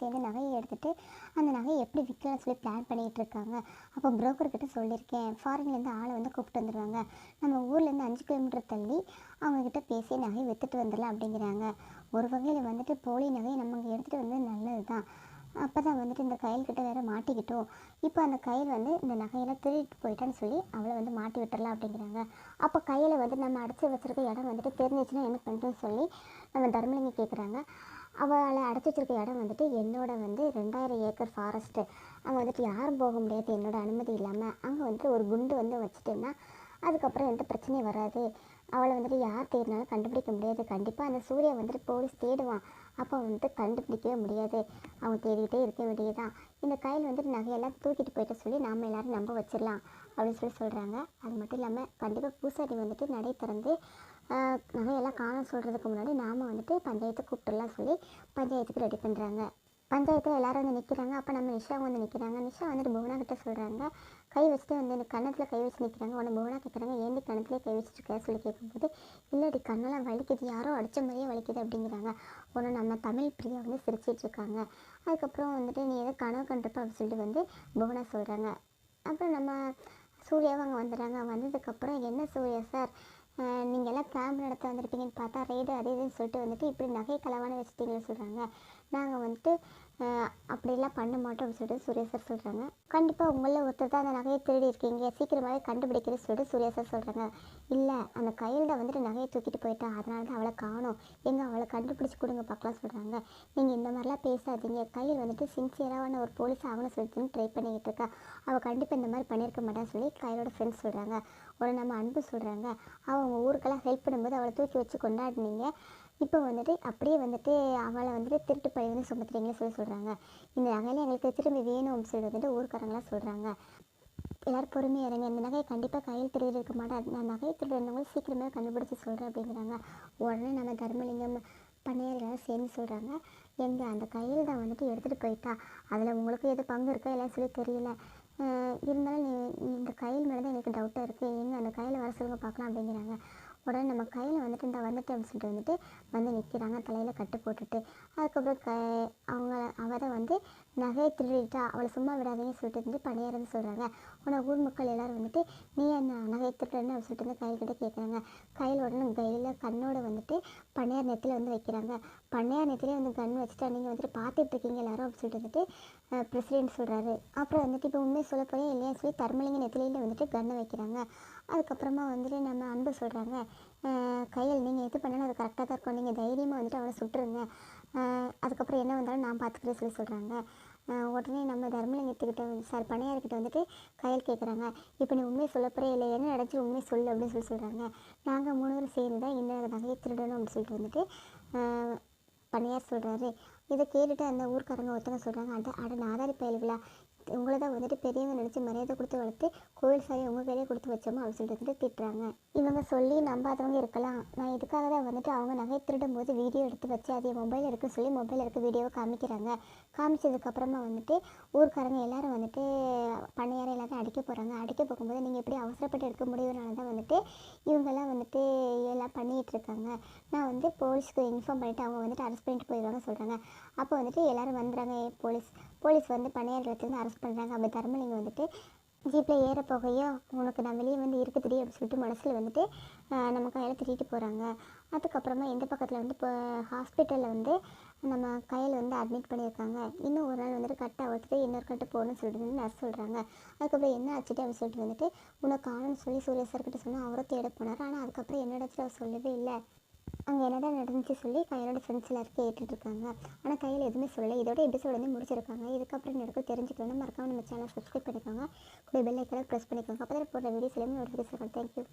சேர்ந்து நகையை எடுத்துகிட்டு அந்த நகையை எப்படி விற்கலாம்னு சொல்லி பிளான் பண்ணிகிட்டு இருக்காங்க. அப்போ புரோக்கர்கிட்ட சொல்லியிருக்கேன், ஃபாரின்லேருந்து ஆளை வந்து கூப்பிட்டு வந்துடுவாங்க, நம்ம ஊர்லேருந்து 5 கிலோமீட்டர் தள்ளி அவங்கக்கிட்ட பேசி நகையை விற்றுட்டு வந்துடலாம் அப்படிங்கிறாங்க. ஒரு வகையில் வந்துட்டு போலி நகையை நம்ம இங்கே எடுத்துகிட்டு வந்து நல்லது தான். அப்போ தான் வந்துட்டு இந்த கையல்கிட்ட வேறு மாட்டிக்கிட்டோம். இப்போ அந்த கையில் வந்து இந்த நகையெல்லாம் திருடிட்டு போயிட்டான்னு சொல்லி அவளை வந்து மாட்டி விட்டுறலாம் அப்படிங்கிறாங்க. அப்போ கையில் வந்து நம்ம அடைச்சி வச்சுருக்க இடம் வந்துட்டு தெரிஞ்சிச்சுன்னா என்ன பண்ணுறதுன்னு சொல்லி நம்ம தர்மலிங்கம் கேட்குறாங்க. அவளை அடைச்சி வச்சுருக்க இடம் வந்துட்டு என்னோட வந்து 2000 ஏக்கர் ஃபாரஸ்ட்டு. அங்கே வந்துட்டு யாரும் போக முடியாது என்னோட அனுமதி இல்லாமல். அங்கே வந்துட்டு ஒரு குண்டு வந்து வச்சுட்டேன்னா அதுக்கப்புறம் எந்த பிரச்சனையும் வராது. அவளை வந்துட்டு யார் தேடினாலும் கண்டுபிடிக்க முடியாது. கண்டிப்பாக அந்த சூர்யா வந்துட்டு போலீஸ் தேடுவான், அப்போ வந்துட்டு கண்டுபிடிக்கவே முடியாது. அவங்க தேடிக்கிட்டே இருக்க வேண்டியதுதான். இந்த கையில் வந்துட்டு நகையெல்லாம் தூக்கிட்டு போயிட்ட சொல்லி நாம் எல்லோரும் நம்ப வச்சிடலாம் அப்படின்னு சொல்லி சொல்கிறாங்க. அது மட்டும் இல்லாமல் கண்டிப்பாக பூசாரி வந்துட்டு நடை திறந்து நகையெல்லாம் காண சொல்கிறதுக்கு முன்னாடி நாம் வந்துட்டு பஞ்சாயத்தை கூப்பிட்டுலாம் சொல்லி பஞ்சாயத்துக்கு ரெடி பண்ணுறாங்க. பஞ்சாயத்தில் எல்லோரும் வந்து நிற்கிறாங்க. அப்போ நம்ம நிஷா வந்து நிற்கிறாங்க. நிஷா வந்துட்டு புவனா கிட்ட சொல்கிறாங்க, கை வச்சுட்டு வந்து எனக்கு கன்னத்தில் கை வச்சு நிற்கிறாங்க. உடனே புவனா கேட்குறாங்க, ஏன்டி கன்னத்துலேயே கை வச்சுருக்க சொல்லி கேட்கும்போது, இல்லடி கண்ணெல்லாம் வலிக்குது, யாரோ அடித்த மாதிரியே வலிக்குது அப்படிங்கிறாங்க. உடனே நம்ம தமிழ் பிரியா வந்து சிரிச்சிட்டு இருக்காங்க. அதுக்கப்புறம் வந்துட்டு நீ எதோ கனவு கண்டிருப்ப அப்படின்னு சொல்லிட்டு வந்து புவனா சொல்கிறாங்க. அப்புறம் நம்ம சூர்யாவும் அங்கே வந்துடுறாங்க. வந்ததுக்கப்புறம் என்ன சூர்யா சார், நீங்கள் எல்லாம் கேம்ப் நடத்த வந்திருப்பீங்கன்னு பார்த்தா ரைடு அது இதுன்னு சொல்லிட்டு வந்துட்டு இப்படி நகை களவான வச்சுட்டீங்கன்னு சொல்கிறாங்க. நாங்கள் வந்துட்டு அப்படிலாம் பண்ண மாட்டோம் அப்படின்னு சொல்லிட்டு சூர்யா சார் சொல்கிறாங்க. கண்டிப்பாக உங்களில் ஒருத்தர் தான் அந்த நகையை திருடி இருக்கீங்க, சீக்கிரமாகவே கண்டுபிடிக்கிறேன்னு சொல்லிட்டு சூர்யா சார் சொல்கிறாங்க. இல்லை, அந்த கையில் வந்துட்டு நகையை தூக்கிட்டு போயிட்டா, அதனால தான் அவளை காணோம், எங்கே அவளை கண்டுபிடிச்சி கொடுங்க பார்க்கலாம் சொல்கிறாங்க. நீங்கள் இந்த மாதிரிலாம் பேசாதீங்க, கையில் வந்துட்டு சின்சியரான ஒரு போலீஸ் ஆகணும்னு சொல்லிட்டு ட்ரை பண்ணிக்கிட்டு இருக்கா, அவள் கண்டிப்பாக இந்த மாதிரி பண்ணியிருக்க மாட்டான்னு சொல்லி கையிலோட ஃப்ரெண்ட்ஸ் சொல்கிறாங்க. ஒரு நம்ம அன்பு சொல்கிறாங்க, அவள் உங்கள் ஊருக்கெல்லாம் ஹெல்ப் பண்ணும்போது அவளை தூக்கி வச்சு கொண்டாடினீங்க, இப்போ வந்துட்டு அப்படியே வந்துட்டு அவளை வந்துட்டு திருட்டு பழி வந்து சுமத்துறீங்களே சொல்லி சொல்கிறாங்க. இந்த நகையில எங்களுக்கு திரும்பி வேணும் அப்படின்னு சொல்லி வந்துட்டு ஊருக்காரங்களாம் சொல்கிறாங்க. எல்லோரும் பொறுமையாக இருங்க, இந்த நகையை கண்டிப்பாக கையில் திருடி இருக்க மாட்டேன், நான் நகையை திருடுறவங்களும் சீக்கிரமே கண்டுபிடிச்சி சொல்கிறேன் அப்படிங்கிறாங்க. உடனே நம்ம தர்மலிங்கம் பண்ணையார் எல்லோரும் சேர்ந்து சொல்கிறாங்க, எங்கள் அந்த கையில் தான் வந்துட்டு எடுத்துகிட்டு போயிட்டா, அதில் உங்களுக்கு எது பங்கு இருக்கா இல்லைன்னு சொல்லி தெரியல, இருந்தாலும் இந்த கையில் மேலே தான் எனக்கு டவுட்டாக இருக்குது, எங்கே அந்த கையில் வர சொல்லுங்க பார்க்கலாம் அப்படிங்கிறாங்க. உடனே நம்ம கையில் வந்துட்டு இந்த வந்துட்டு அப்படின்னு சொல்லிட்டு வந்துட்டு வந்து நிற்கிறாங்க, தலையில் கட்டு போட்டுட்டு. அதுக்கப்புறம் அவள் தான் வந்து நகையை திருடிட்டா, அவளை சும்மா விடாதீங்கன்னு சொல்லிட்டு வந்து பணியாரன்னு சொல்கிறாங்க. உடனே ஊர் மக்கள் எல்லோரும் வந்துட்டு நீ என்ன நகையை திருடுன்னு அப்படின்னு சொல்லிட்டு வந்து கையில் கிட்டே கேட்குறாங்க. கையில் உடனே கையில் கண்ணோட வந்துட்டு பணியார் நெத்தியில் வந்து வைக்கிறாங்க. பணியார் நெத்திலே வந்து கண் வச்சுட்டா நீங்கள் வந்துட்டு பார்த்துட்டு இருக்கீங்க எல்லாரும் அப்படின்னு சொல்லிட்டு வந்துட்டு பிரசிடென்ட் சொல்கிறாரு. அப்புறம் வந்துட்டு இப்போ உண்மையை சொல்ல போய் இல்லையா சொல்லி தர்மலிங்க நெத்திலையில் வந்துட்டு கண்ணை வைக்கிறாங்க. அதுக்கப்புறமா வந்துட்டு நம்ம அன்பு சொல்கிறாங்க, கையில் நீங்கள் எது பண்ணாலும் அது கரெக்டாக தான் இருக்கும், நீங்கள் தைரியமாக வந்துட்டு அவனை சுட்டுருங்க, அதுக்கப்புறம் என்ன வந்தாலும் நான் பார்த்துக்கிறேன் சொல்லி சொல்கிறாங்க. உடனே நம்ம தர்மலிங்கத்துக்கிட்ட சார் பணியார்கிட்ட வந்துட்டு கையில் கேட்குறாங்க, இப்போ நீ உண்மையை சொல்ல போகிறே இல்லை, என்ன நடந்துச்சு உண்மையை சொல்லு அப்படின்னு சொல்லி சொல்கிறாங்க. நாங்கள் 3 பேரும் சேர்ந்து தான் இந்த நகையை திருடணும் அப்படின்னு சொல்லிட்டு வந்துட்டு பணியார் சொல்கிறாரு. இதை கேட்டுட்டு அந்த ஊர்க்காரங்க ஒருத்தவங்க சொல்கிறாங்க, அட நாதாரி பயலுகளா, உங்களை தான் வந்துட்டு பெரியவங்க நினச்சி மரியாதை கொடுத்து வளர்த்து கோவில் சாரி உங்கள் கையிலே கொடுத்து வச்சோமோ அப்படின்னு சொல்லிட்டு வந்துட்டு திட்டுறாங்க. இவங்க சொல்லி நம்பாதவங்க இருக்கலாம், நான் இதுக்காக தான் வந்துட்டு அவங்க நகை திருடும் போது வீடியோ எடுத்து வச்சு அதே மொபைல் இருக்குன்னு சொல்லி மொபைல் இருக்க வீடியோவை காமிக்கிறாங்க. காமிச்சதுக்கப்புறமா வந்துட்டு ஊர்க்காரங்க எல்லோரும் வந்துட்டு பண்ணையாரை எல்லாத்தையும் அடிக்க போகிறாங்க. அடிக்க போகும்போது நீங்கள் எப்படி அவசரப்பட்டு எடுக்க முடியும்னால தான் வந்துட்டு இவங்கெல்லாம் வந்துட்டு எல்லாம் பண்ணிகிட்டு இருக்காங்க, நான் வந்து போலீஸ்க்கு இன்ஃபார்ம் பண்ணிவிட்டு அவங்க வந்துட்டு அரெஸ்ட் பண்ணிட்டு போயிடுவாங்க சொல்கிறாங்க. அப்போ வந்துட்டு எல்லோரும் வந்துடுறாங்க. போலீஸ் வந்து பண்ணையார்லேருந்து அரெஸ்ட் பண்ணுறாங்க. அப்போ தர்மலிங்கம் வந்துட்டு ஜீப்பில் ஏற போகையோ உனக்கு நான் வெளியே வந்து இருக்கு தெரியும் அப்படின்னு சொல்லிட்டு மனசில் வந்துட்டு நம்ம கையில் திட்டிட்டு போகிறாங்க. அதுக்கப்புறமா இந்த பக்கத்தில் வந்து இப்போ ஹாஸ்பிட்டலில் வந்து நம்ம கையில் வந்து அட்மிட் பண்ணியிருக்காங்க. இன்னும் ஒரு நாள் வந்துட்டு கட்டை அவுத்துட்டு இன்னொரு கட்டு போகணும்னு சொல்லிட்டு வந்து நர்ஸ் சொல்கிறாங்க. அதுக்கப்புறம் என்ன ஆச்சுட்டு அப்படின்னு சொல்லிட்டு வந்துட்டு உனக்கு ஆணுன்னு சொல்லி சூர்யா சார்கிட்ட சொன்னால் அவரை தேட போனார். ஆனால் அதுக்கப்புறம் என்னோட அவர் சொல்லவே இல்லை, அங்கே என்னதான் நடந்துச்சு சொல்லி கையோட ஃப்ரெண்ட்ஸ் எல்லாரும் கேட்டுட்ருக்காங்க. ஆனால் கையில் எதுவுமே சொல்லலை. இதோட எபிசோட் வந்து முடிச்சிருக்காங்க. இதுக்கப்புறம் நடக்கும் தெரிஞ்சுக்கணும்னா மறக்காம நம்ம சேனல் சப்ஸ்கிரைப் பண்ணிக்கோங்க, கூட பெல் ஐக்கனை ப்ரெஸ் பண்ணிக்கோங்க. அப்போ தான் போடுற வீடியோஸ் எல்லாமே நோட்டிஃபிகேஷன். தேங்க்யூ.